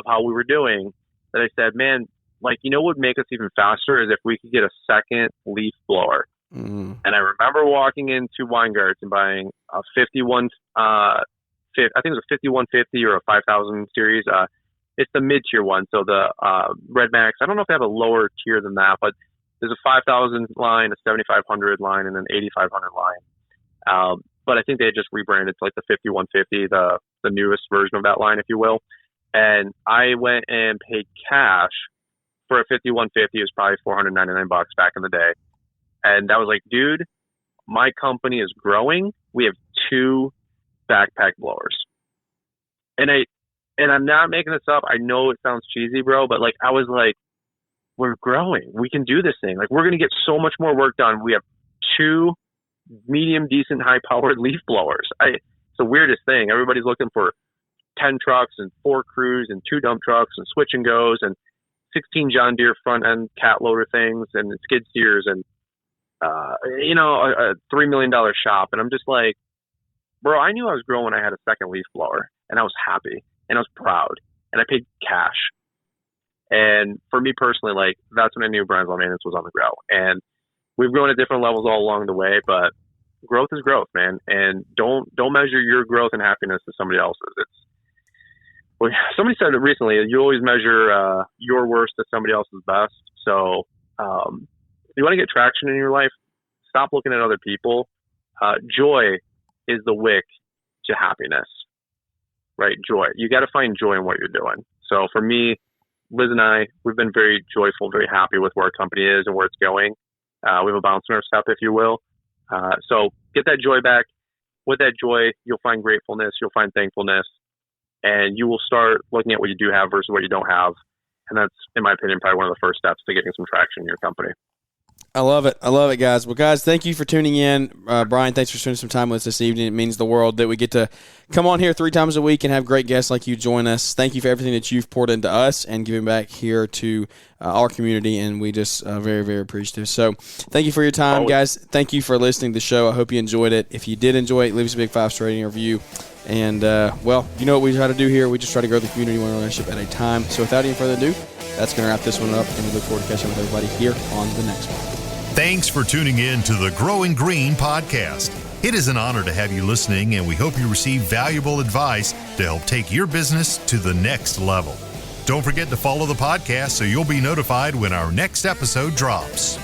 how we were doing, that I said, man, like, what would make us even faster is if we could get a second leaf blower. Mm-hmm. And I remember walking into Weingart's and buying a 51, I think it was a 5150 or a 5000 series. It's the mid-tier one. So the Red Max, I don't know if they have a lower tier than that, but there's a 5000 line, a 7500 line, and an 8500 line. But I think they had just rebranded to like the 5150, the newest version of that line, if you will. And I went and paid cash for a 5150. It was probably $499 back in the day. And I was like, dude, my company is growing. We have 2 backpack blowers. And I'm not making this up. I know it sounds cheesy, bro, but like, I was like, we're growing. We can do this thing. Like, we're going to get so much more work done. We have 2 medium, decent, high-powered leaf blowers. It's the weirdest thing. Everybody's looking for 10 trucks and 4 crews and 2 dump trucks and switch and goes and 16 John Deere front-end cat loader things and skid steers and, a $3 million shop. And I'm just like, bro, I knew I was growing when I had a second leaf blower, and I was happy and I was proud, and I paid cash. And for me personally, like, that's when I knew Brian's Lawn Maintenance was on the grow. And we've grown at different levels all along the way, but growth is growth, man. And don't measure your growth and happiness to somebody else's. Somebody said it recently, you always measure your worst to somebody else's best. So if you want to get traction in your life, stop looking at other people. Joy is the wick to happiness, right? Joy. You got to find joy in what you're doing. So for me, Liz and I, we've been very joyful, very happy with where our company is and where it's going. We have a bounce in our step, if you will. So get that joy back. With that joy, you'll find gratefulness, you'll find thankfulness, and you will start looking at what you do have versus what you don't have. And that's, in my opinion, probably one of the first steps to getting some traction in your company. I love it. I love it, guys. Well, guys, thank you for tuning in. Brian, thanks for spending some time with us this evening. It means the world that we get to come on here 3 times a week and have great guests like you join us. Thank you for everything that you've poured into us and giving back here to our community, and we just very, very appreciative. So thank you for your time, guys. Thank you for listening to the show. I hope you enjoyed it. If you did enjoy it, leave us a big 5-star rating or review. And, well, you know what we try to do here. We just try to grow the community one relationship at a time. So without any further ado, that's going to wrap this one up, and we look forward to catching up with everybody here on the next one. Thanks for tuning in to the Growing Green podcast. It is an honor to have you listening, and we hope you receive valuable advice to help take your business to the next level. Don't forget to follow the podcast so you'll be notified when our next episode drops.